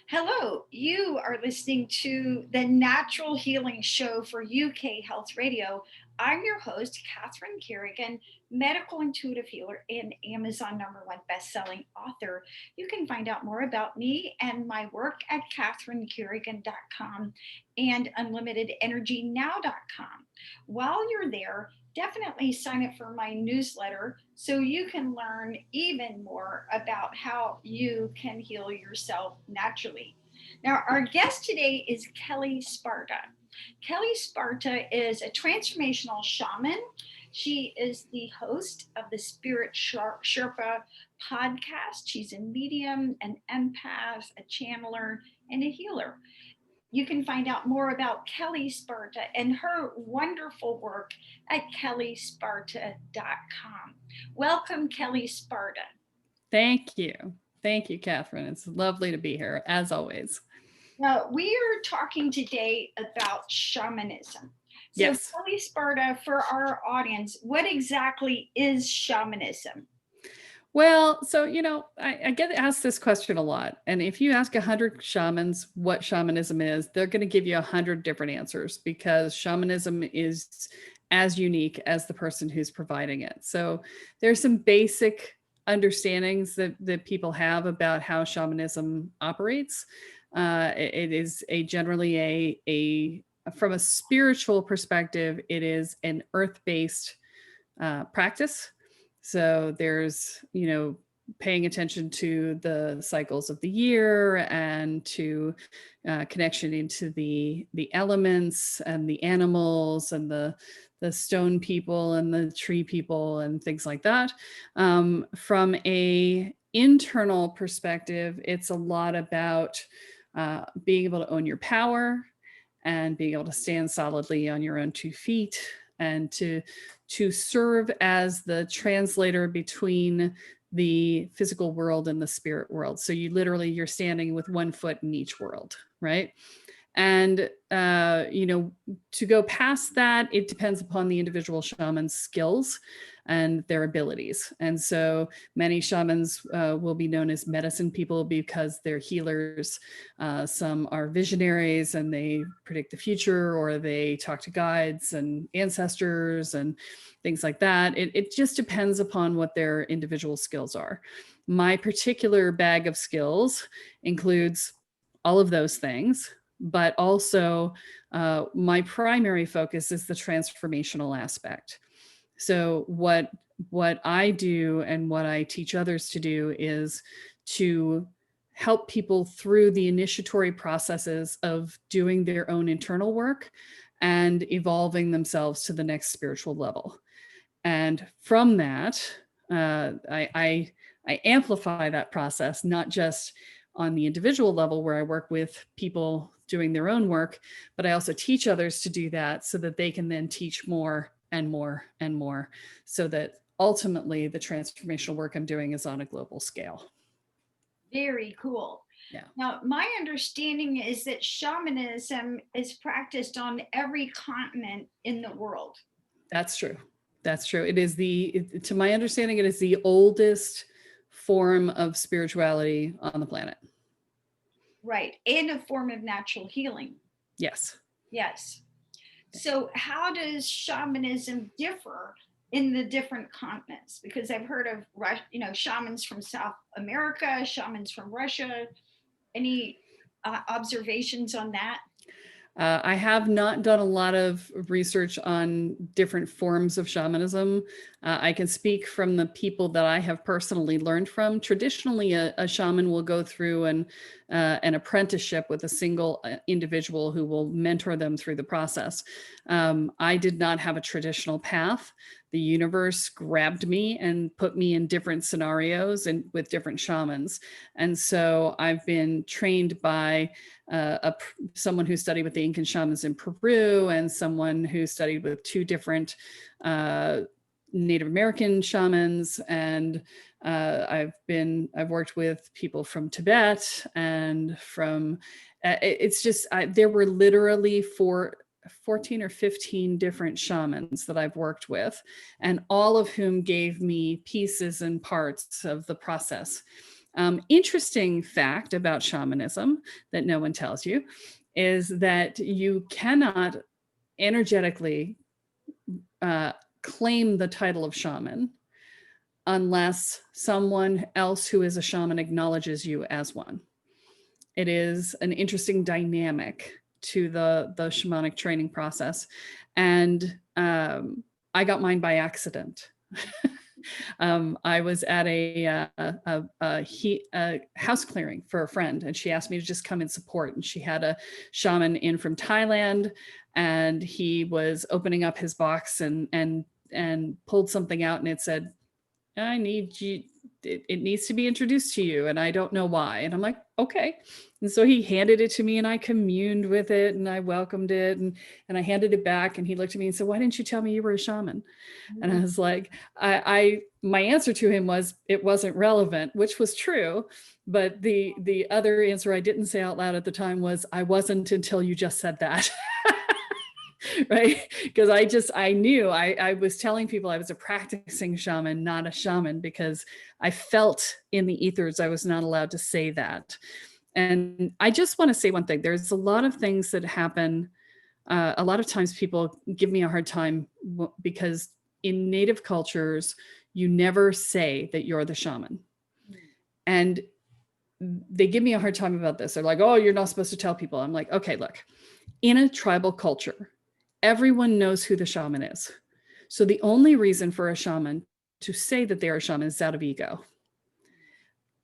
Hello, you are listening to the Natural Healing Show for UK Health Radio. I'm your host, Catherine Carrigan, medical intuitive healer and Amazon #1 best-selling author. You can find out more about me and my work at catherinecarrigan.com and unlimitedenergynow.com. While you're there, definitely sign up for my newsletter so you can learn even more about how you can heal yourself naturally. Now, our guest today is Kelle Sparta. Kelle Sparta is a transformational shaman. She is the host of the Spirit Sherpa podcast. She's a medium, an empath, a channeler, and a healer. You can find out more about Kelle Sparta and her wonderful work at kellesparta.com. Welcome, Kelle Sparta. Thank you. Thank you, Catherine. It's lovely to be here, as always. Now, we are talking today about shamanism. So, Yes. Kelle Sparta, for our audience, what exactly is shamanism? Well, so, I get asked this question a lot. And if you ask 100 shamans what shamanism is, they're going to give you 100 different answers because shamanism is as unique as the person who's providing it. So there's some basic understandings that people have about how shamanism operates. It is generally from a spiritual perspective, it is an earth-based practice. So there's, paying attention to the cycles of the year and to connection into the elements and the animals and the stone people and the tree people and things like that. From a internal perspective, it's a lot about being able to own your power and being able to stand solidly on your own 2 feet and to serve as the translator between the physical world and the spirit world. So you're standing with 1 foot in each world, right? And, to go past that, it depends upon the individual shaman's skills and their abilities. And so many shamans will be known as medicine people because they're healers. Some are visionaries and they predict the future, or they talk to guides and ancestors and things like that. It just depends upon what their individual skills are. My particular bag of skills includes all of those things, but also my primary focus is the transformational aspect. So what I do and what I teach others to do is to help people through the initiatory processes of doing their own internal work and evolving themselves to the next spiritual level. And from that, I amplify that process, not just on the individual level where I work with people doing their own work, but I also teach others to do that so that they can then teach more and more and more, so that ultimately the transformational work I'm doing is on a global scale. Very cool. Yeah. Now, my understanding is that shamanism is practiced on every continent in the world. That's true. That's true. It is to my understanding, it is the oldest form of spirituality on the planet. Right. And a form of natural healing. Yes. Yes. So how does shamanism differ in the different continents? Because I've heard of, shamans from South America, shamans from Russia. Any observations on that? I have not done a lot of research on different forms of shamanism. I can speak from the people that I have personally learned from. Traditionally, a shaman will go through an apprenticeship with a single individual who will mentor them through the process. I did not have a traditional path. The universe grabbed me and put me in different scenarios and with different shamans. And so I've been trained by someone who studied with the Incan shamans in Peru and someone who studied with 2 different Native American shamans. And I've worked with people from Tibet and from, there were literally 14 or 15 different shamans that I've worked with, and all of whom gave me pieces and parts of the process. Interesting fact about shamanism that no one tells you is that you cannot energetically claim the title of shaman unless someone else who is a shaman acknowledges you as one. It is an interesting dynamic to the shamanic training process. And I got mine by accident. I was at a house clearing for a friend, and she asked me to just come and support. And she had a shaman in from Thailand, and he was opening up his box and pulled something out, and it said, "I need you. It needs to be introduced to you, and I don't know why." And I'm like, okay. And so he handed it to me, and I communed with it, and I welcomed it, and I handed it back, and he looked at me and said, "Why didn't you tell me you were a shaman?" And I was like, my answer to him was, it wasn't relevant, which was true. But the other answer I didn't say out loud at the time was, I wasn't until you just said that. Right? Because I knew I was telling people I was a practicing shaman, not a shaman, because I felt in the ethers I was not allowed to say that. And I just want to say one thing. There's a lot of things that happen. A lot of times people give me a hard time because in native cultures, you never say that you're the shaman. And they give me a hard time about this. They're like, "Oh, you're not supposed to tell people." I'm like, okay, look, in a tribal culture, everyone knows who the shaman is. So the only reason for a shaman to say that they're a shaman is out of ego.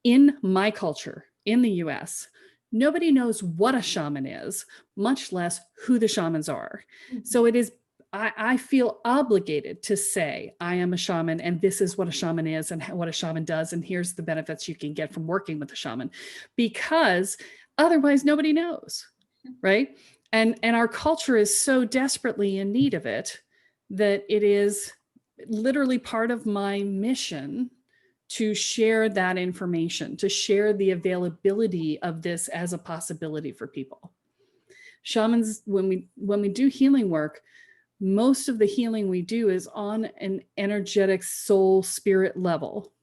In my culture, in the US, nobody knows what a shaman is, much less who the shamans are. So it is, I feel obligated to say, I am a shaman, and this is what a shaman is and what a shaman does. And here's the benefits you can get from working with a shaman, because otherwise nobody knows, right? And our culture is so desperately in need of it that it is literally part of my mission to share that information, to share the availability of this as a possibility for people. Shamans, when we do healing work, most of the healing we do is on an energetic soul spirit level.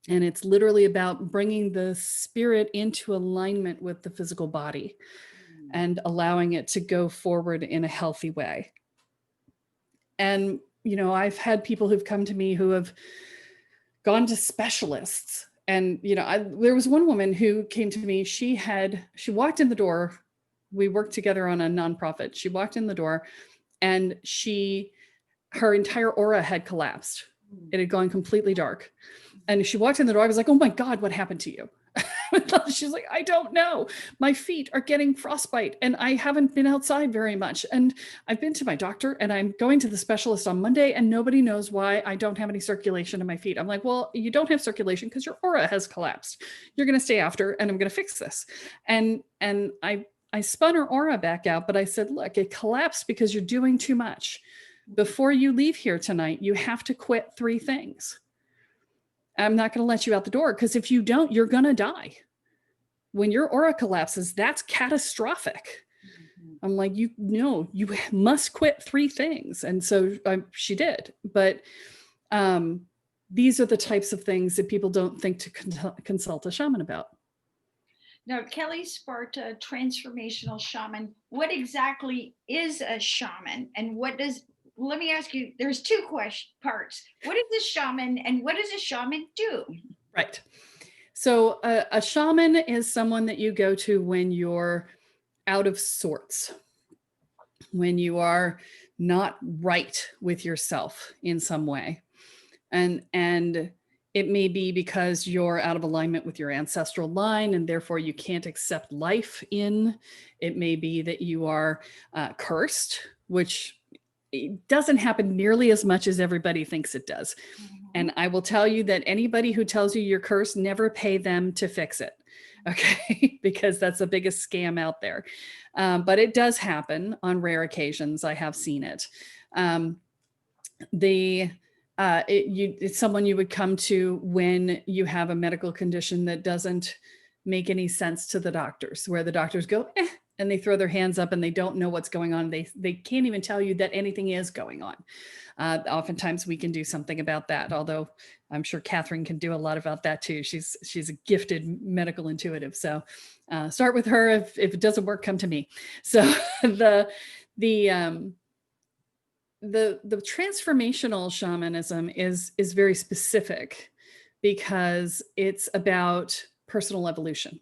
And it's literally about bringing the spirit into alignment with the physical body and allowing it to go forward in a healthy way. And, you know, I've had people who've come to me who have gone to specialists. And, you know, there was one woman who came to me, she walked in the door. We worked together on a nonprofit. She walked in the door and her entire aura had collapsed. It had gone completely dark. And she walked in the door. I was like, "Oh my God, what happened to you?" She's like, "I don't know. My feet are getting frostbite and I haven't been outside very much. And I've been to my doctor and I'm going to the specialist on Monday and nobody knows why I don't have any circulation in my feet." I'm like, "Well, you don't have circulation because your aura has collapsed. You're going to stay after and I'm going to fix this." And I spun her aura back out, but I said, "Look, it collapsed because you're doing too much. Before you leave here tonight, you have to quit 3 things. I'm not going to let you out the door because if you don't, you're going to die. When your aura collapses, that's catastrophic." I'm like, you must quit 3 things." And so she did. But these are the types of things that people don't think to consult a shaman about. Now, Kelle Sparta, transformational shaman, what exactly is a shaman? And let me ask you, there's 2 parts. What is a shaman and what does a shaman do? Right. So a shaman is someone that you go to when you're out of sorts, when you are not right with yourself in some way. And it may be because you're out of alignment with your ancestral line and therefore you can't accept life in. It may be that you are cursed, which it doesn't happen nearly as much as everybody thinks it does. And I will tell you that anybody who tells you you're cursed, never pay them to fix it. Okay, because that's the biggest scam out there. But it does happen on rare occasions. I have seen it. It's someone you would come to when you have a medical condition that doesn't make any sense to the doctors, where the doctors go, and they throw their hands up and they don't know what's going on. They can't even tell you that anything is going on. Oftentimes we can do something about that, although I'm sure Catherine can do a lot about that too. She's a gifted medical intuitive. So start with her. If it doesn't work, come to me. So the transformational shamanism is very specific because it's about personal evolution.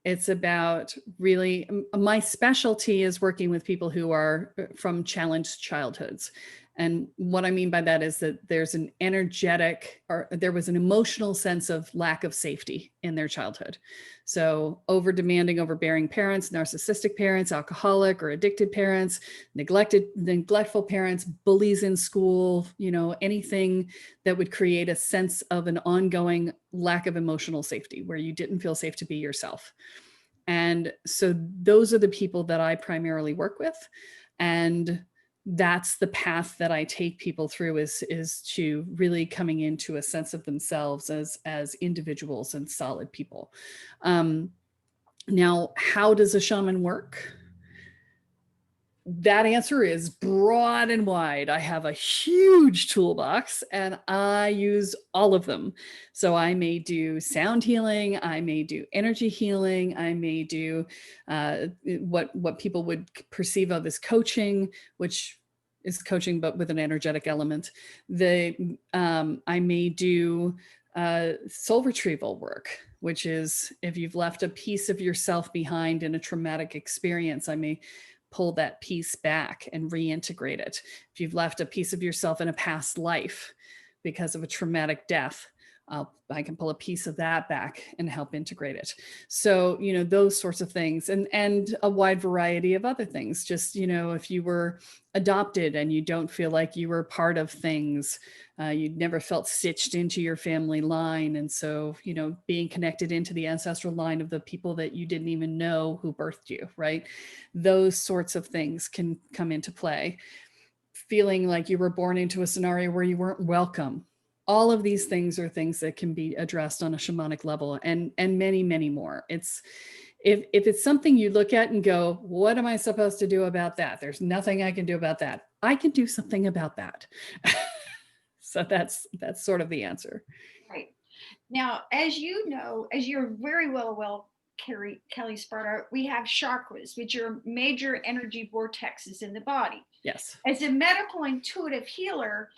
It's about really, my specialty is working with people who are from challenged childhoods. And what I mean by that is that there's an energetic, or there was an emotional sense of lack of safety in their childhood. So over demanding, overbearing parents, narcissistic parents, alcoholic or addicted parents, neglectful parents, bullies in school, anything that would create a sense of an ongoing lack of emotional safety where you didn't feel safe to be yourself. And so those are the people that I primarily work with. And that's the path that I take people through is to really coming into a sense of themselves as individuals and solid people. Now, how does a shaman work? That answer is broad and wide. I have a huge toolbox and I use all of them. So I may do sound healing, I may do energy healing, I may do what people would perceive of as coaching, which is coaching but with an energetic element. I may do soul retrieval work, which is if you've left a piece of yourself behind in a traumatic experience, I may pull that piece back and reintegrate it. If you've left a piece of yourself in a past life because of a traumatic death, I can pull a piece of that back and help integrate it. So, those sorts of things, and a wide variety of other things. Just, if you were adopted and you don't feel like you were part of things, you'd never felt stitched into your family line. And so, being connected into the ancestral line of the people that you didn't even know who birthed you, right? Those sorts of things can come into play. Feeling like you were born into a scenario where you weren't welcome. All of these things are things that can be addressed on a shamanic level, and many, many more. If it's something you look at and go, what am I supposed to do about that? There's nothing I can do about that. I can do something about that. So that's sort of the answer. Right. Now, as you know, as you're very well aware, Kelle Sparta, we have chakras, which are major energy vortexes in the body. Yes. As a medical intuitive healer,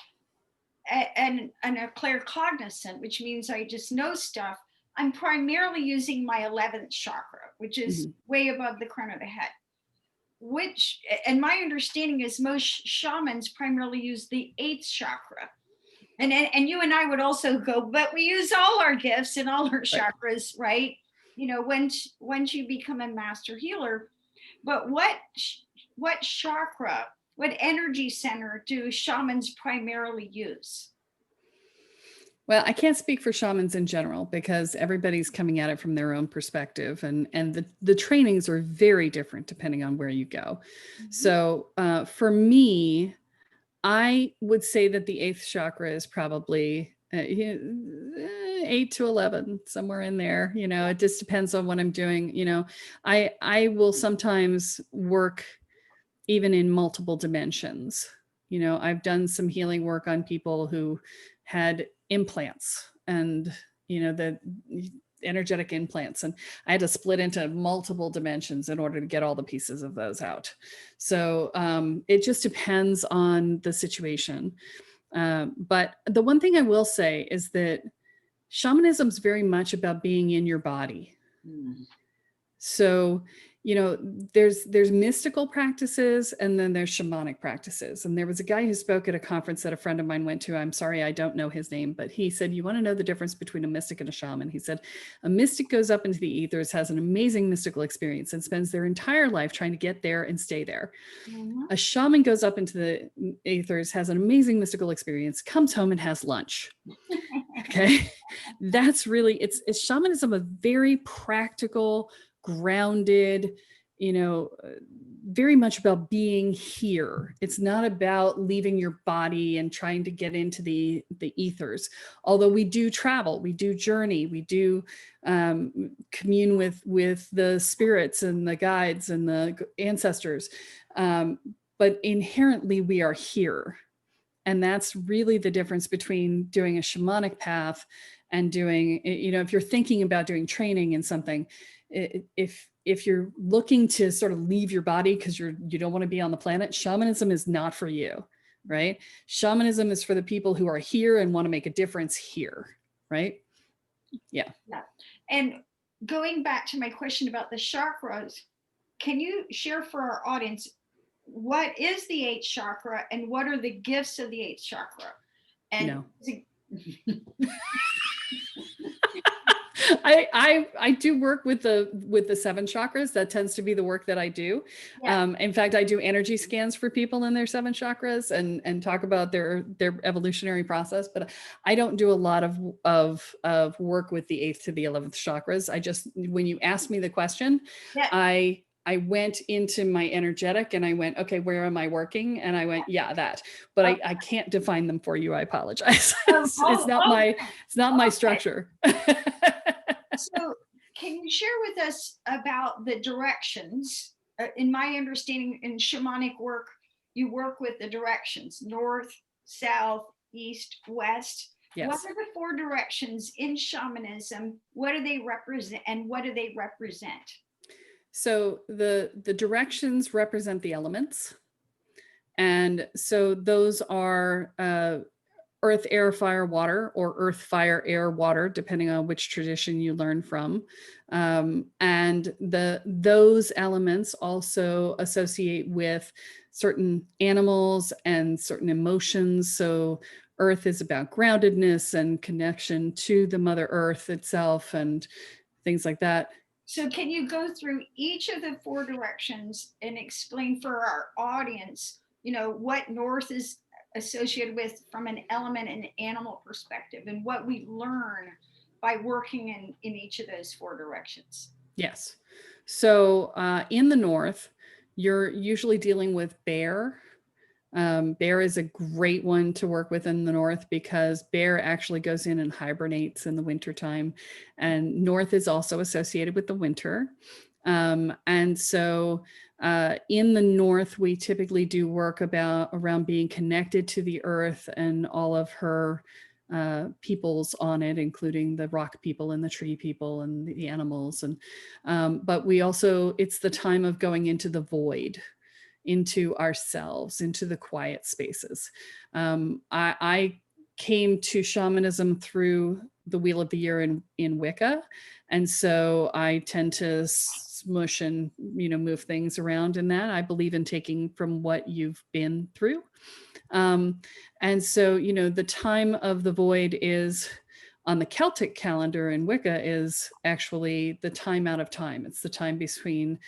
and a claircognizant, which means I just know stuff, I'm primarily using my 11th chakra, which is way above the crown of the head, and my understanding is most shamans primarily use the 8th chakra. And you and I would also go, but we use all our gifts and all our chakras, right? Once you become a master healer. But what chakra, what energy center do shamans primarily use? Well, I can't speak for shamans in general because everybody's coming at it from their own perspective, and the trainings are very different depending on where you go. So for me, I would say that the 8th chakra is probably 8 to 11, somewhere in there. It just depends on what I'm doing. I will sometimes work even in multiple dimensions. I've done some healing work on people who had implants and, the energetic implants, and I had to split into multiple dimensions in order to get all the pieces of those out. So it just depends on the situation. But the one thing I will say is that shamanism is very much about being in your body. So, there's mystical practices and then there's shamanic practices. And there was a guy who spoke at a conference that a friend of mine went to. I'm sorry, I don't know his name, but he said, you want to know the difference between a mystic and a shaman? He said, a mystic goes up into the ethers, has an amazing mystical experience and spends their entire life trying to get there and stay there. A shaman goes up into the ethers, has an amazing mystical experience, comes home and has lunch. Okay. That's really, it's shamanism, a very practical, grounded, very much about being here. It's not about leaving your body and trying to get into the ethers. Although we do travel, we do journey, we do commune with the spirits and the guides and the ancestors. But inherently we are here. And that's really the difference between doing a shamanic path and doing, if you're thinking about doing training in something, if you're looking to sort of leave your body because you don't want to be on the planet, shamanism is not for you, right? Shamanism is for the people who are here and want to make a difference here, right? Yeah. And going back to my question about the chakras, can you share for our audience what is the eighth chakra and what are the gifts of the eighth chakra? And no. I do work with the 7 chakras. That tends to be the work that I do. Yeah. In fact, I do energy scans for people in their 7 chakras and talk about their evolutionary process. But I don't do a lot of work with the 8th to the 11th chakras. I just, when you asked me the question, yeah. I went into my energetic and I went, okay, where am I working? And I went, yeah, that. But okay. I can't define them for you. I apologize. It's not my structure. So can you share with us about the directions? In my understanding, in shamanic work, you work with the directions: north, south, east, west. Yes. What are the 4 directions in shamanism? What do they represent and what do they represent? So the directions represent the elements. And so those are earth, air, fire, water, or earth, fire, air, water, depending on which tradition you learn from. And those elements also associate with certain animals and certain emotions. So earth is about groundedness and connection to the Mother Earth itself and things like that. So can you go through each of the 4 directions and explain for our audience, what north is associated with from an element and animal perspective and what we learn by working in each of those 4 directions? Yes. So in the north, you're usually dealing with bear. Bear is a great one to work with in the north because bear actually goes in and hibernates in the wintertime. And north is also associated with the winter. And so in the north, we typically do work around being connected to the earth and all of her peoples on it, including the rock people and the tree people and the animals. And but we also, it's the time of going into the void, into ourselves, into the quiet spaces. I came to shamanism through the Wheel of the Year in Wicca. And so I tend to smush and, move things around in that. I believe in taking from what you've been through. And so, the time of the void is on the Celtic calendar in Wicca is actually the time out of time. It's the time between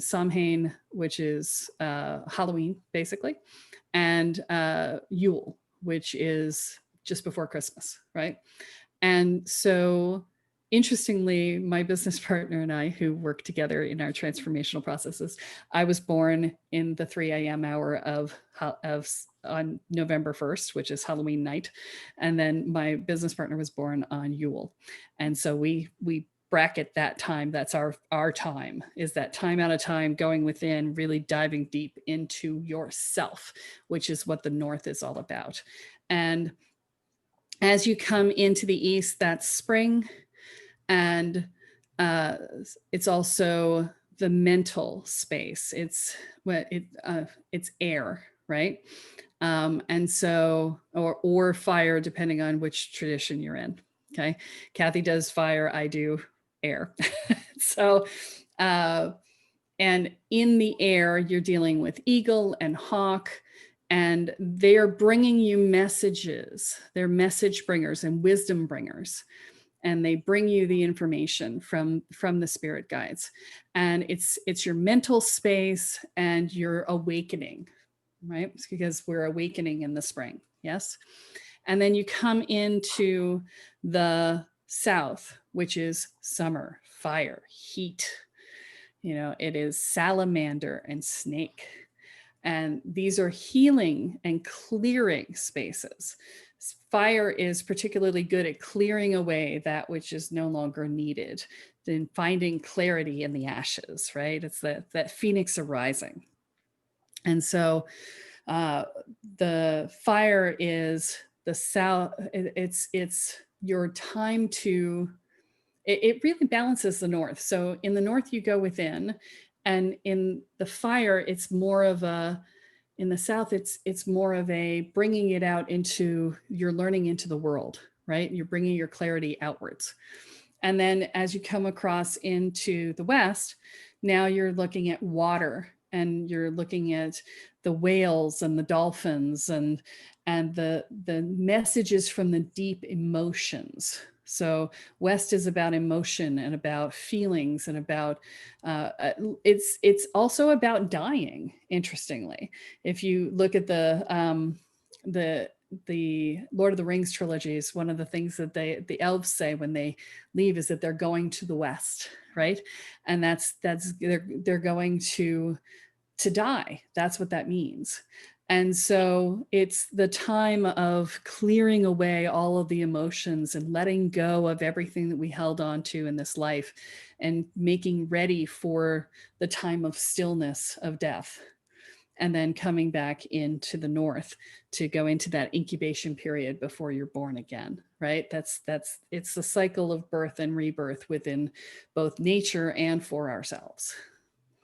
Samhain, which is Halloween, basically, and Yule, which is just before Christmas, right? And so, interestingly, my business partner and I, who work together in our transformational processes, I was born in the 3 a.m. hour on November 1st, which is Halloween night. And then my business partner was born on Yule. And so we bracket that time. That's our time, is that time out of time, going within, really diving deep into yourself, which is what the North is all about. And as you come into the East, that's spring. And it's also the mental space. It's air, right? And so, or fire, depending on which tradition you're in. Okay, Kathy does fire, I do air. So, and in the air, you're dealing with eagle and hawk, and they're bringing you messages. They're message bringers and wisdom bringers. And they bring you the information from the spirit guides. And it's your mental space and your awakening, right? It's because we're awakening in the spring, yes? And then you come into the south, which is summer, fire, heat. it is salamander and snake. And these are healing and clearing spaces. Fire is particularly good at clearing away that which is no longer needed, then finding clarity in the ashes, right? It's that phoenix arising. And so the fire is the south, it's your time to, it really balances the north. So in the north, you go within, and in the fire, it's more of a, in the south, it's more of a bringing it out into, you're learning into the world, right? You're bringing your clarity outwards. And then as you come across into the west, now you're looking at water, and you're looking at the whales and the dolphins and the messages from the deep emotions. So west is about emotion and about feelings and about it's also about dying. Interestingly, if you look at the Lord of the Rings trilogies, one of the things that the elves say when they leave is that they're going to the west, right? And that's they're going to die. That's what that means. And so it's the time of clearing away all of the emotions and letting go of everything that we held on to in this life, and making ready for the time of stillness of death. And then coming back into the north to go into that incubation period before you're born again, right? It's the cycle of birth and rebirth within both nature and for ourselves.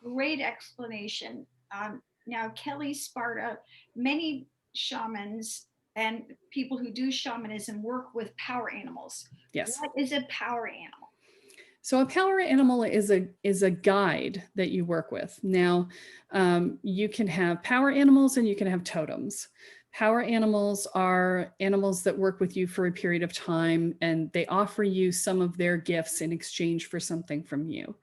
Great explanation. Now, Kelle Sparta, many shamans and people who do shamanism work with power animals. Yes. What is a power animal? So a power animal is a guide that you work with. Now, you can have power animals and you can have totems. Power animals are animals that work with you for a period of time, and they offer you some of their gifts in exchange for something from you.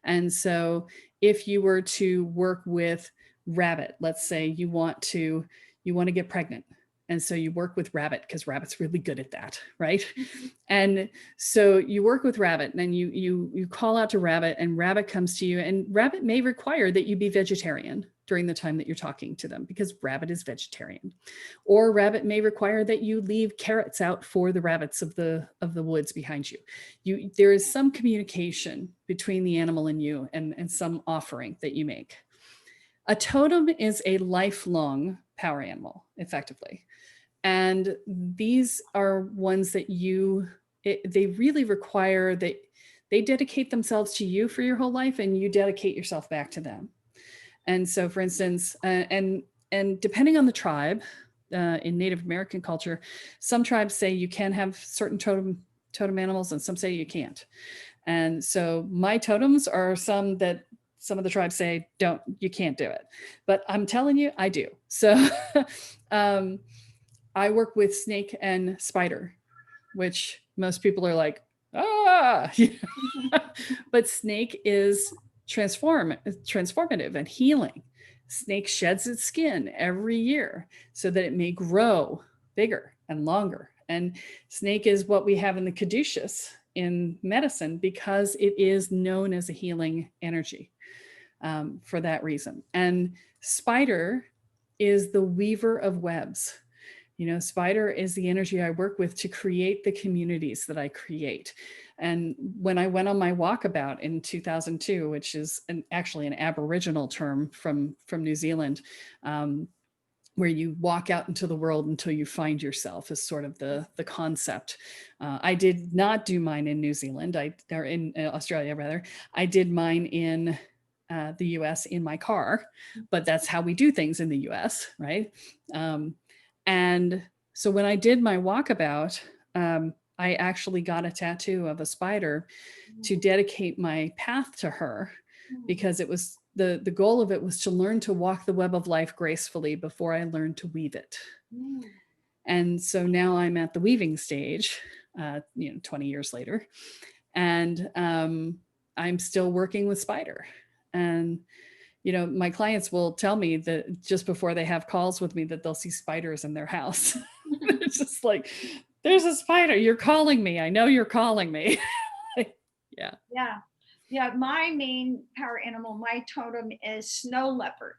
And so if you were to work with rabbit, let's say you want to get pregnant. And so you work with rabbit because rabbit's really good at that, right? Mm-hmm. And so you work with rabbit, and then you call out to rabbit, and rabbit comes to you, and rabbit may require that you be vegetarian during the time that you're talking to them, because rabbit is vegetarian. Or rabbit may require that you leave carrots out for the rabbits of the woods behind you. There is some communication between the animal and you, and some offering that you make. A totem is a lifelong power animal, effectively. And these are ones that they really require that they dedicate themselves to you for your whole life, and you dedicate yourself back to them. And so, for instance, and depending on the tribe, in Native American culture, some tribes say you can have certain totem animals, and some say you can't. And so my totems are some that some of the tribes say, you can't do it. But I'm telling you, I do. So I work with snake and spider, which most people are like, but snake is transformative and healing. Snake sheds its skin every year so that it may grow bigger and longer. And snake is what we have in the caduceus in medicine, because it is known as a healing energy for that reason. And spider is the weaver of webs. Spider is the energy I work with to create the communities that I create. And when I went on my walkabout in 2002, which is actually an Aboriginal term from New Zealand, where you walk out into the world until you find yourself, is sort of the concept. I did not do mine in New Zealand, or in Australia rather. I did mine in the US in my car, but that's how we do things in the US, right? And so when I did my walkabout, I actually got a tattoo of a spider to dedicate my path to her, because it was the goal of it was to learn to walk the web of life gracefully before I learned to weave it. And so now I'm at the weaving stage, 20 years later, and I'm still working with spider. And my clients will tell me that just before they have calls with me that they'll see spiders in their house. It's just like, there's a spider. You're calling me. I know you're calling me. Yeah. Yeah. Yeah, my main power animal, my totem is snow leopard.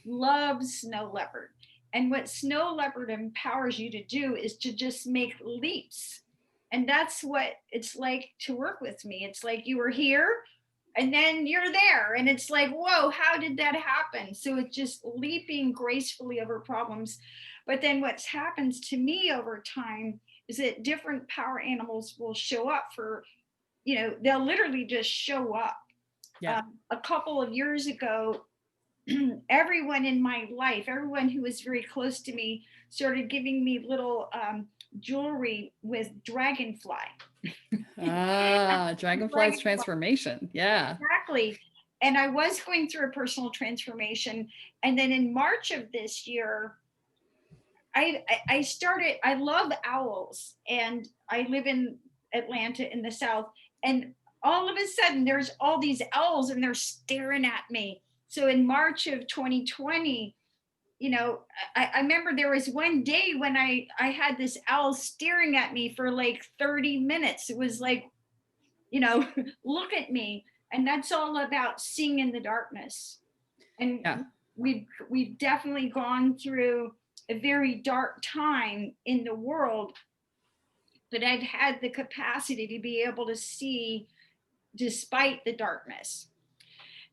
Love snow leopard. And what snow leopard empowers you to do is to just make leaps. And that's what it's like to work with me. It's like you were here and then you're there. And it's like, whoa, how did that happen? So it's just leaping gracefully over problems. But then what happens to me over time is that different power animals will show up for, they'll literally just show up. Yeah. A couple of years ago, everyone in my life, everyone who was very close to me, started giving me little jewelry with dragonfly. Ah, dragonfly's Dragonfly, transformation. Yeah. exactly. And I was going through a personal transformation. And then in March of this year, I started, I love owls, and I live in Atlanta in the South. And all of a sudden, there's all these owls and they're staring at me. So in March of 2020, I remember there was one day when I had this owl staring at me for like 30 minutes. It was like, look at me. And that's all about seeing in the darkness. And Yeah. we've definitely gone through a very dark time in the world, but I've had the capacity to be able to see despite the darkness.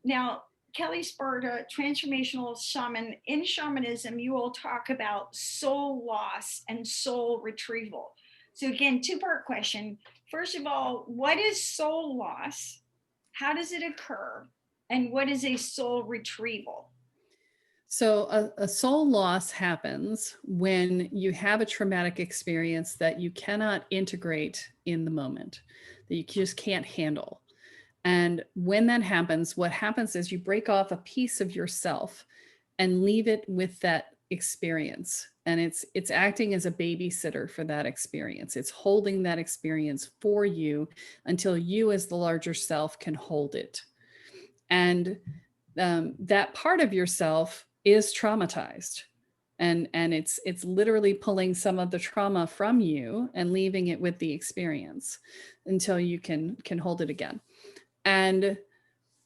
Now, Kelle Sparta, transformational shaman. In shamanism, you will talk about soul loss and soul retrieval. So again, two-part question. First of all, what is soul loss? How does it occur? And what is a soul retrieval? So a soul loss happens when you have a traumatic experience that you cannot integrate in the moment, that you just can't handle. And when that happens, what happens is you break off a piece of yourself and leave it with that experience. And it's acting as a babysitter for that experience. It's holding that experience for you until you as the larger self can hold it. And that part of yourself is traumatized, and it's literally pulling some of the trauma from you and leaving it with the experience until you can hold it again. And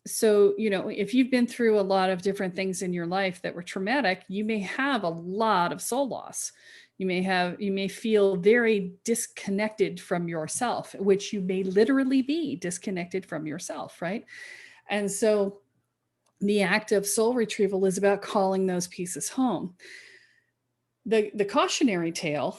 so, if you've been through a lot of different things in your life that were traumatic, you may have a lot of soul loss. You may feel very disconnected from yourself, which you may literally be disconnected from yourself, right? And so the act of soul retrieval is about calling those pieces home. The cautionary tale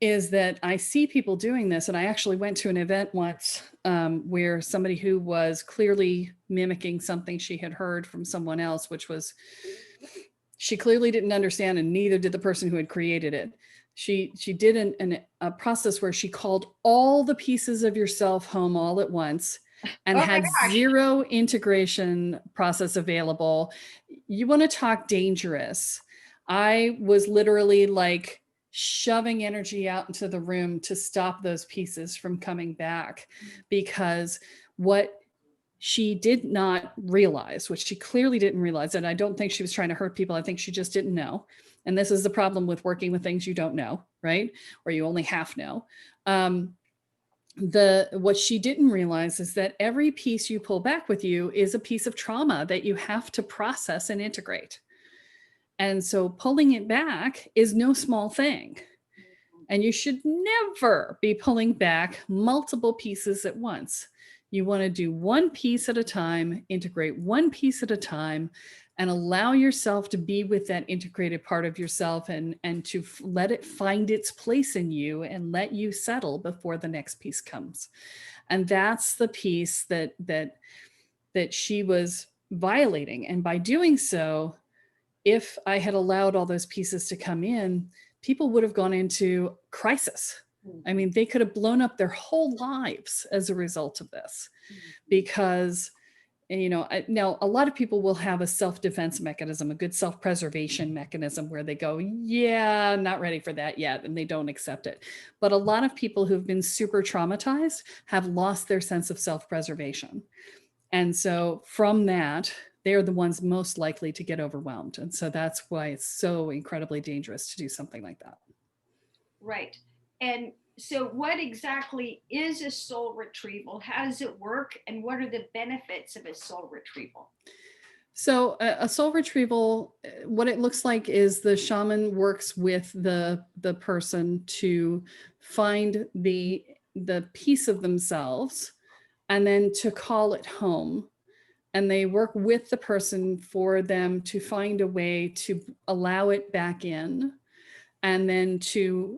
is that I see people doing this, and I actually went to an event once where somebody who was clearly mimicking something she had heard from someone else, which was, she clearly didn't understand, and neither did the person who had created it. She did a process where she called all the pieces of yourself home all at once and Oh my had gosh. zero integration process available. You want to talk dangerous. I was literally like shoving energy out into the room to stop those pieces from coming back, because what she did not realize, which she clearly didn't realize, and I don't think she was trying to hurt people. I think she just didn't know. And this is the problem with working with things you don't know, right? Or you only half know. What she didn't realize is that every piece you pull back with you is a piece of trauma that you have to process and integrate. And so pulling it back is no small thing. And you should never be pulling back multiple pieces at once. You want to do one piece at a time, integrate one piece at a time, and allow yourself to be with that integrated part of yourself, and to let it find its place in you and let you settle before the next piece comes. And that's the piece that she was violating. And by doing so, if I had allowed all those pieces to come in, people would have gone into crisis. I mean, they could have blown up their whole lives as a result of this, because, now a lot of people will have a self-defense mechanism, a good self-preservation mechanism, where they go, yeah, I'm not ready for that yet, and they don't accept it. But a lot of people who've been super traumatized have lost their sense of self-preservation. And so from that, they're the ones most likely to get overwhelmed. And so that's why it's so incredibly dangerous to do something like that. Right. And So what exactly is a soul retrieval? How does it work? And what are the benefits of a soul retrieval? So a soul retrieval, what it looks like is the shaman works with the person to find the piece of themselves and then to call it home. And they work with the person for them to find a way to allow it back in, and then to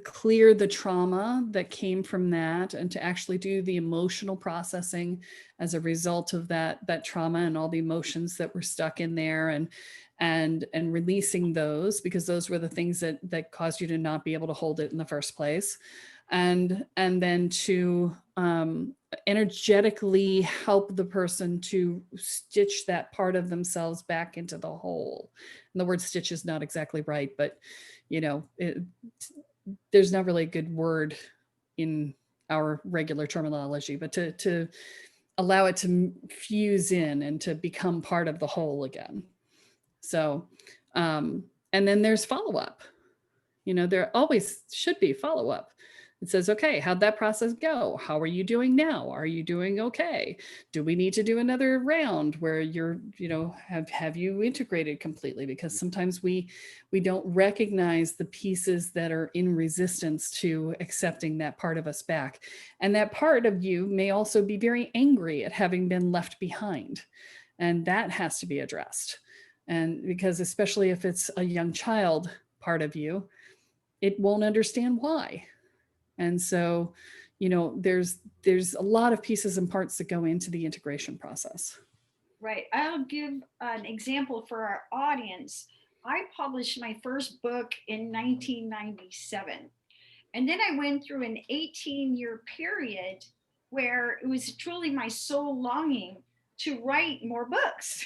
clear the trauma that came from that, and to actually do the emotional processing as a result of that trauma and all the emotions that were stuck in there, and releasing those, because those were the things that caused you to not be able to hold it in the first place, and then to energetically help the person to stitch that part of themselves back into the whole. And the word stitch is not exactly right, but there's not really a good word in our regular terminology, but to allow it to fuse in and to become part of the whole again. So, and then there's follow up. There always should be follow up. It says, okay, how'd that process go? How are you doing now? Are you doing okay? Do we need to do another round where have you integrated completely? Because sometimes we don't recognize the pieces that are in resistance to accepting that part of us back. And that part of you may also be very angry at having been left behind. And that has to be addressed. And because especially if it's a young child part of you, it won't understand why. And so, there's a lot of pieces and parts that go into the integration process. Right. I'll give an example for our audience. I published my first book in 1997. And then I went through an 18-year period where it was truly my soul longing to write more books,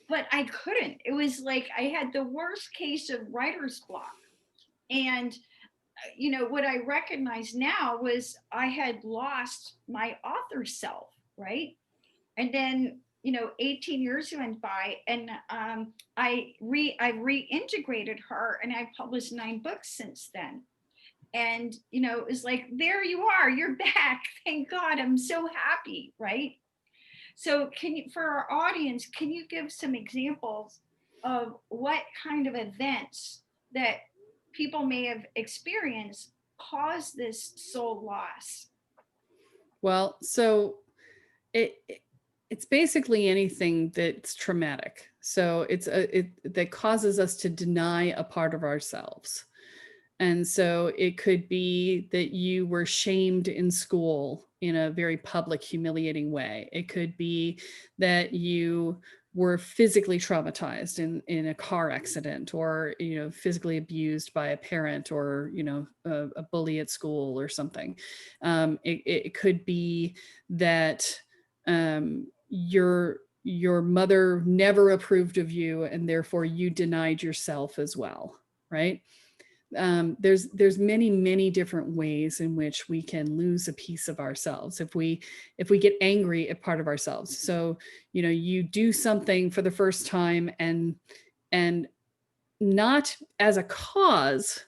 but I couldn't. It was like I had the worst case of writer's block. And what I recognize now was I had lost my author self, right? And then 18 years went by, and I reintegrated her, and I've published 9 books since then. And it's like, there you are, you're back. Thank God, I'm so happy, right? So for our audience, can you give some examples of what kind of events that people may have experienced cause this soul loss? Well, so it's basically anything that's traumatic. So that causes us to deny a part of ourselves. And so it could be that you were shamed in school in a very public, humiliating way. It could be that you were physically traumatized in a car accident, or physically abused by a parent, or a bully at school or something. It could be that your mother never approved of you, and therefore you denied yourself as well, right? There's many different ways in which we can lose a piece of ourselves if we get angry at part of ourselves. So you do something for the first time, and not as a cause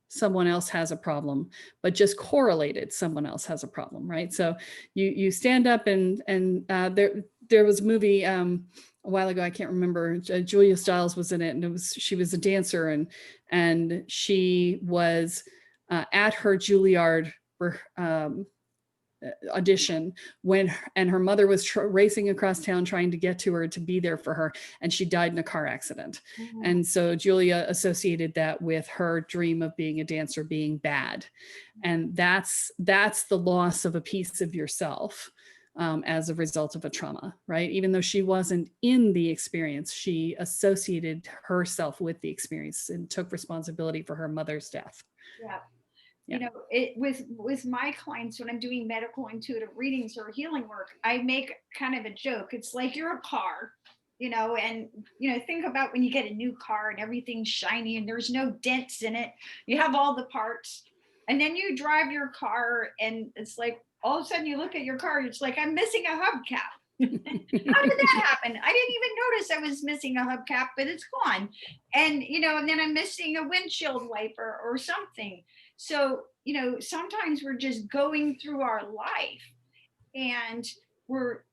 someone else has a problem, but just correlated someone else has a problem, right? So you stand up, and there was a movie a while ago, I can't remember, Julia Stiles was in it, and she was a dancer, and she was at her Juilliard audition and her mother was racing across town trying to get to her to be there for her, and she died in a car accident. Mm-hmm. And so Julia associated that with her dream of being a dancer being bad. And that's the loss of a piece of yourself as a result of a trauma, right? Even though she wasn't in the experience, she associated herself with the experience and took responsibility for her mother's death. Yeah. It with my clients, when I'm doing medical intuitive readings or healing work, I make kind of a joke. It's like you're a car, and think about when you get a new car and everything's shiny and there's no dents in it. You have all the parts, and then you drive your car, and it's like all of a sudden you look at your car, it's like, I'm missing a hubcap. How did that happen? I didn't even notice I was missing a hubcap, but it's gone. And and then I'm missing a windshield wiper or something. So, sometimes we're just going through our life and we're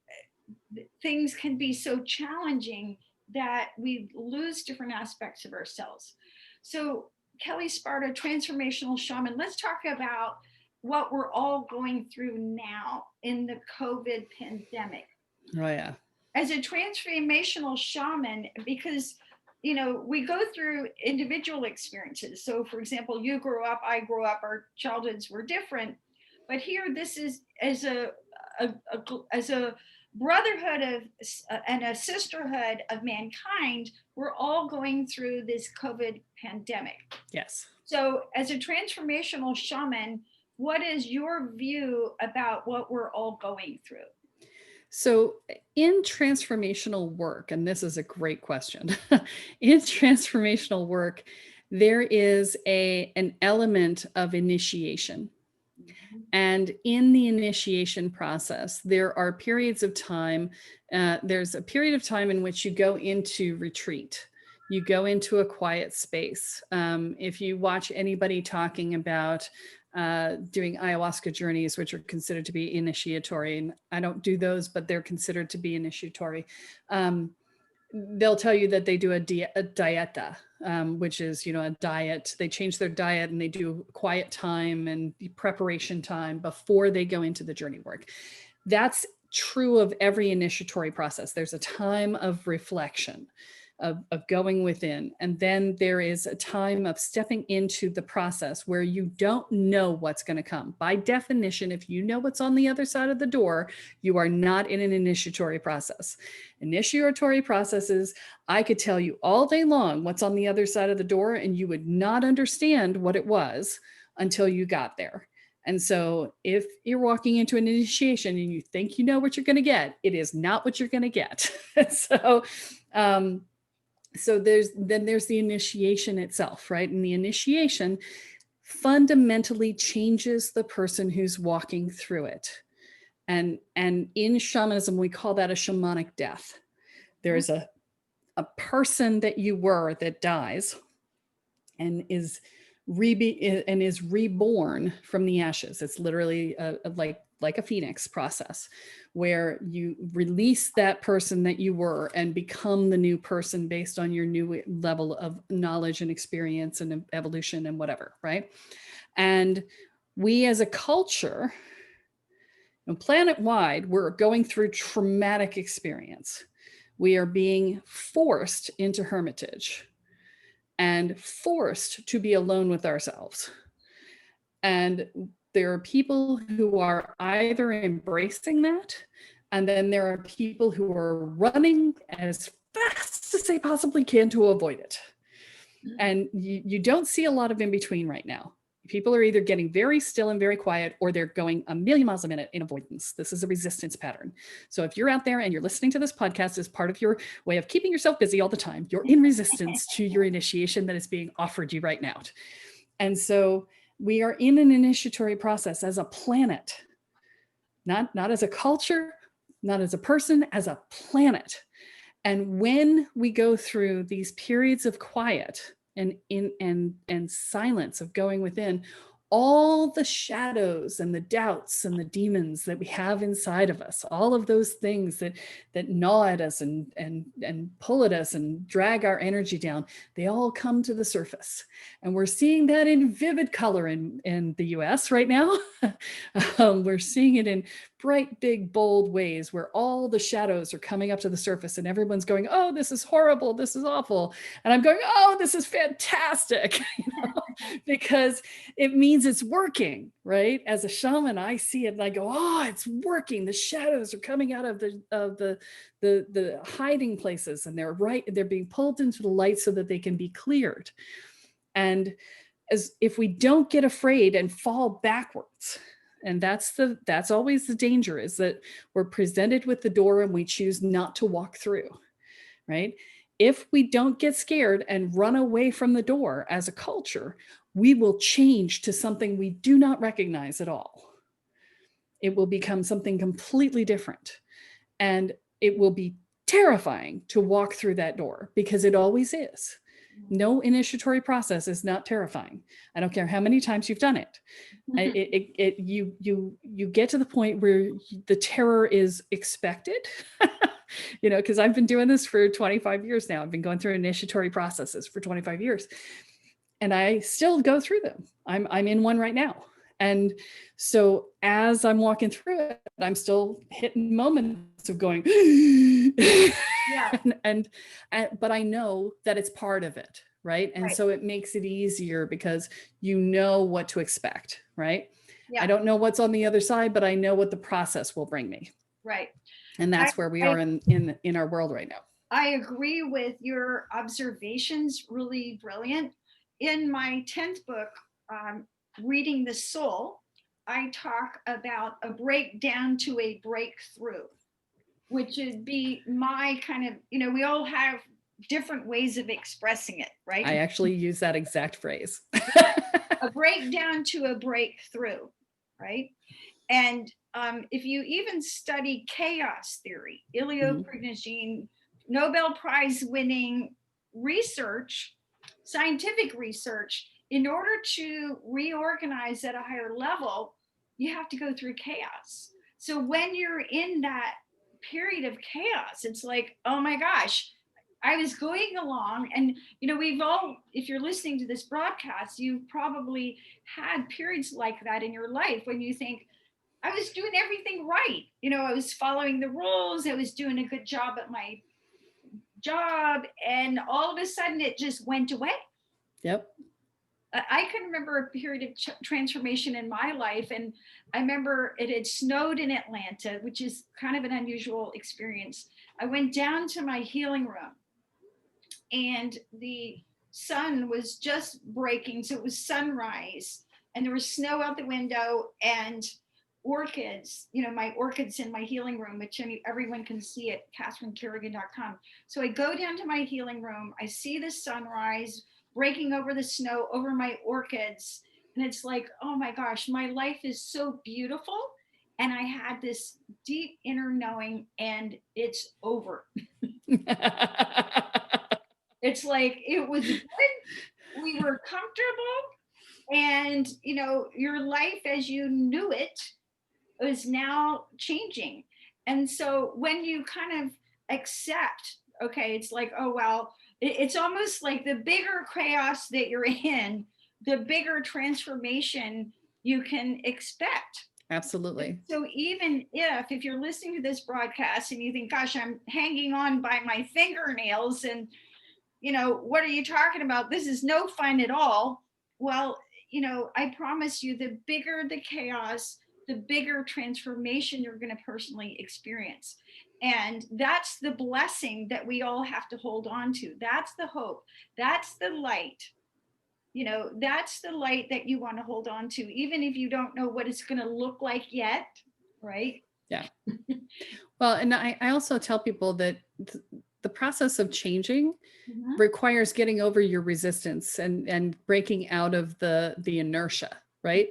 things can be so challenging that we lose different aspects of ourselves. So, Kelle Sparta, transformational shaman, let's talk about what we're all going through now in the COVID pandemic. Oh, yeah. As a transformational shaman, because we go through individual experiences. So, for example, you grew up, I grew up, our childhoods were different, but here, this is as a brotherhood of and a sisterhood of mankind. We're all going through this COVID pandemic. Yes. So, as a transformational shaman, what is your view about what we're all going through? So, in transformational work, and this is a great question, in transformational work, there is an element of initiation. And in the initiation process, there are periods of time. There's a period of time in which you go into retreat. You go into a quiet space. If you watch anybody talking about doing ayahuasca journeys, which are considered to be initiatory, and I don't do those, but they're considered to be initiatory. They'll tell you that they do a dieta, which is, a diet. They change their diet and they do quiet time and preparation time before they go into the journey work. That's true of every initiatory process. There's a time of reflection, of going within. And then there is a time of stepping into the process where you don't know what's going to come. By definition, if you know what's on the other side of the door, you are not in an initiatory process. Initiatory processes, I could tell you all day long what's on the other side of the door, and you would not understand what it was until you got there. And so if you're walking into an initiation and you think you know what you're going to get, it is not what you're going to get. So there's the initiation itself, right? And the initiation fundamentally changes the person who's walking through it. And in shamanism, we call that a shamanic death. There's a person that you were that dies and is reborn from the ashes. It's literally like a phoenix process where you release that person that you were and become the new person based on your new level of knowledge and experience and evolution and whatever, right? And we as a culture, planet-wide, we're going through traumatic experience. We are being forced into hermitage and forced to be alone with ourselves. And there are people who are either embracing that, and then there are people who are running as fast as they possibly can to avoid it. And you don't see a lot of in between right now. People are either getting very still and very quiet, or they're going a million miles a minute in avoidance. This is a resistance pattern. So if you're out there and you're listening to this podcast as part of your way of keeping yourself busy all the time, you're in resistance to your initiation that is being offered you right now. And so we are in an initiatory process as a planet, not as a culture, not as a person, as a planet. And when we go through these periods of quiet and silence of going within, all the shadows and the doubts and the demons that we have inside of us, all of those things that gnaw at us and pull at us and drag our energy down, they all come to the surface. And we're seeing that in vivid color in the US right now. We're seeing it in bright, big, bold ways where all the shadows are coming up to the surface and everyone's going, oh, this is horrible, this is awful. And I'm going, oh, this is fantastic, because it means it's working, right? As a shaman, I see it and I go, oh, it's working. The shadows are coming out of the hiding places, and they're being pulled into the light so that they can be cleared. And as if we don't get afraid and fall backwards, and that's always the danger, is that we're presented with the door and we choose not to walk through, right? If we don't get scared and run away from the door as a culture, we will change to something we do not recognize at all. It will become something completely different. And it will be terrifying to walk through that door, because it always is. No initiatory process is not terrifying. I don't care how many times you've done it. You get to the point where the terror is expected. Because I've been doing this for 25 years now. I've been going through initiatory processes for 25 years, and I still go through them. I'm in one right now. And so as I'm walking through it, I'm still hitting moments of going, Yeah. but I know that it's part of it, right? And Right. so it makes it easier because you know what to expect, right? Yeah. I don't know what's on the other side, but I know what the process will bring me. Right. And that's where we are in our world right now. I agree with your observations, really brilliant. In my 10th book, Reading the Soul, I talk about a breakdown to a breakthrough, which would be my kind of, we all have different ways of expressing it, right? I actually use that exact phrase. A breakdown to a breakthrough, right? And if you even study chaos theory, Prigogine, Nobel Prize winning research, scientific research, in order to reorganize at a higher level, you have to go through chaos. So when you're in that period of chaos, it's like, oh my gosh, I was going along, and we've all, if you're listening to this broadcast, you've probably had periods like that in your life when you think, I was doing everything right. I was following the rules. I was doing a good job at my job. And all of a sudden it just went away. Yep. I can remember a period of transformation in my life. And I remember it had snowed in Atlanta, which is kind of an unusual experience. I went down to my healing room and the sun was just breaking. So it was sunrise and there was snow out the window and orchids, my orchids in my healing room, which everyone can see at catherinecarrigan.com. So I go down to my healing room, I see the sunrise breaking over the snow over my orchids, and it's like, oh my gosh, my life is so beautiful. And I had this deep inner knowing, and it's over. It's like, it was good, we were comfortable, and your life as you knew it is now changing. And so when you kind of accept, okay, it's like, oh, well, it's almost like the bigger chaos that you're in, the bigger transformation you can expect. Absolutely. So even if you're listening to this broadcast and you think, gosh, I'm hanging on by my fingernails and, what are you talking about? This is no fun at all. Well, I promise you, the bigger the chaos, the bigger transformation you're going to personally experience. And that's the blessing that we all have to hold on to. That's the hope. That's the light. That's the light that you want to hold on to, even if you don't know what it's going to look like yet. Right? Yeah. Well, and I also tell people that the process of changing requires getting over your resistance and breaking out of the inertia, right?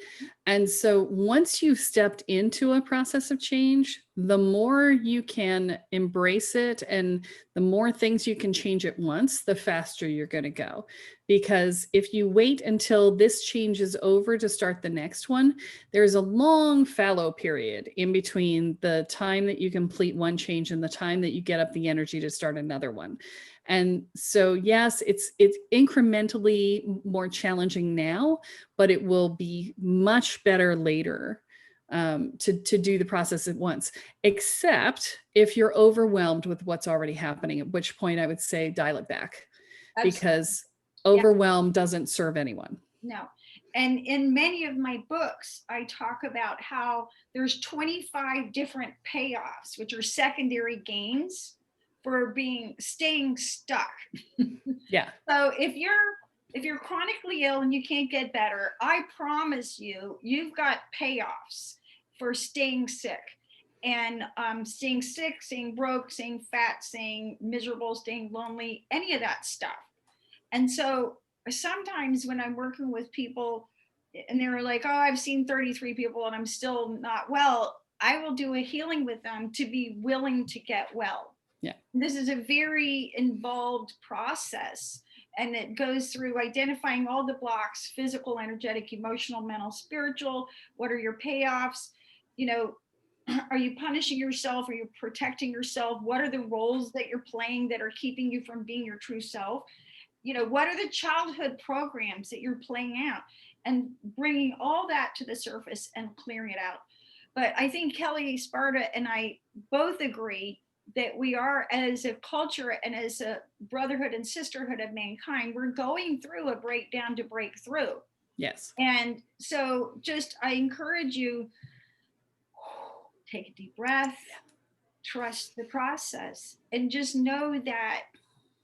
And so once you've stepped into a process of change, the more you can embrace it and the more things you can change at once, the faster you're going to go. Because if you wait until this change is over to start the next one, there's a long fallow period in between the time that you complete one change and the time that you get up the energy to start another one. And so, yes, it's incrementally more challenging now, but it will be much better later to do the process at once, except if you're overwhelmed with what's already happening, at which point I would say dial it back. Absolutely. Because overwhelm doesn't serve anyone. No. And in many of my books, I talk about how there's 25 different payoffs, which are secondary gains for staying stuck. Yeah. So if you're chronically ill and you can't get better, I promise you've got payoffs for staying sick. And staying sick, staying broke, staying fat, staying miserable, staying lonely, any of that stuff. And so sometimes when I'm working with people and they're like, oh, I've seen 33 people and I'm still not well, I will do a healing with them to be willing to get well. Yeah. This is a very involved process. And it goes through identifying all the blocks: physical, energetic, emotional, mental, spiritual. What are your payoffs? You know, are you punishing yourself? Are you protecting yourself? What are the roles that you're playing that are keeping you from being your true self? You know, what are the childhood programs that you're playing out? And bringing all that to the surface and clearing it out. But I think Kelle Sparta and I both agree that we are, as a culture and as a brotherhood and sisterhood of mankind, we're going through a breakdown to break through. Yes. And so just, I encourage you, take a deep breath, trust the process, and just know that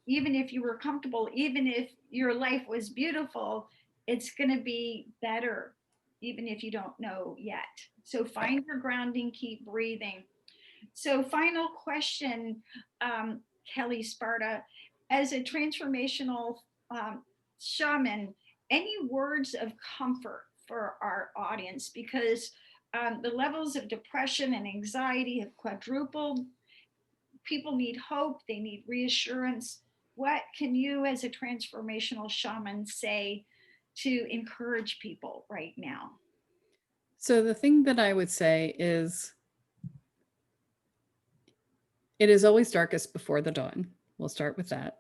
even if you were comfortable, even if your life was beautiful, it's going to be better, even if you don't know yet. So find your grounding, keep breathing. So, final question, Kelle Sparta, as a transformational shaman, any words of comfort for our audience? Because the levels of depression and anxiety have quadrupled. People need hope, they need reassurance. What can you, as a transformational shaman, say to encourage people right now? So the thing that I would say is, it is always darkest before the dawn. We'll start with that.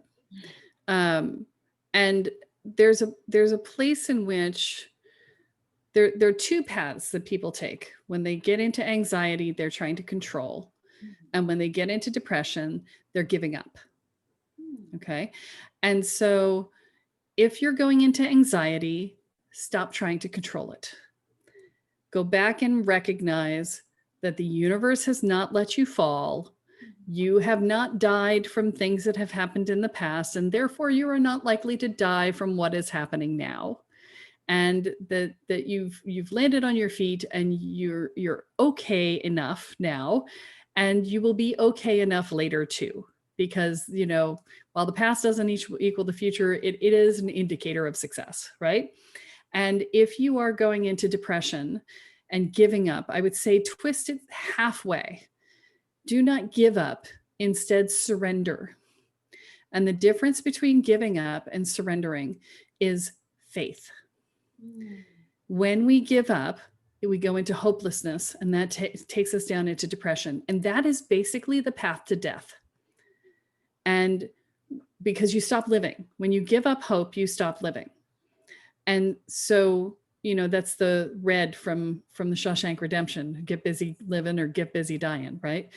And there's a place in which there are two paths that people take. When they get into anxiety, they're trying to control. And when they get into depression, they're giving up. Okay. And so if you're going into anxiety, stop trying to control it. Go back and recognize that the universe has not let you fall. You have not died from things that have happened in the past, and therefore you are not likely to die from what is happening now. And that you've landed on your feet, and you're okay enough now, and you will be okay enough later too. Because, you know, while the past doesn't equal the future, it is an indicator of success, right? And if you are going into depression and giving up, I would say twist it halfway. Do not give up, instead surrender. And the difference between giving up and surrendering is faith. When we give up, we go into hopelessness, and that takes us down into depression. And that is basically the path to death. And because you stop living. When you give up hope, you stop living. And so, you know, that's the red from the Shawshank Redemption: get busy living or get busy dying, right?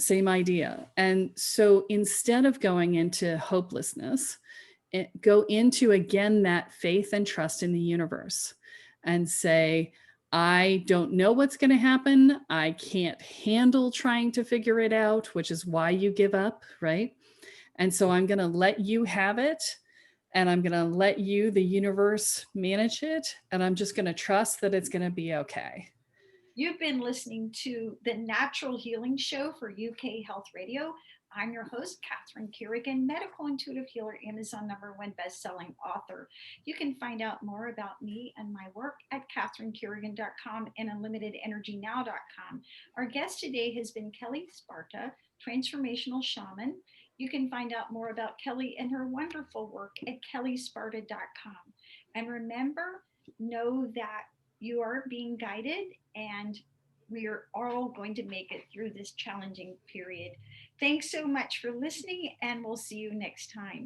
Same idea. And so instead of going into hopelessness, go into, again, that faith and trust in the universe, and say, I don't know what's going to happen. I can't handle trying to figure it out, which is why you give up, right? And so I'm going to let you have it. And I'm going to let you, the universe, manage it. And I'm just going to trust that it's going to be okay. You've been listening to the Natural Healing Show for UK Health Radio. I'm your host, Catherine Carrigan, medical intuitive healer, Amazon #1 best-selling author. You can find out more about me and my work at catherinecarrigan.com and unlimitedenergynow.com. Our guest today has been Kelle Sparta, transformational shaman. You can find out more about Kelle and her wonderful work at kellesparta.com. And remember, know that you are being guided, and we are all going to make it through this challenging period. Thanks so much for listening, and we'll see you next time.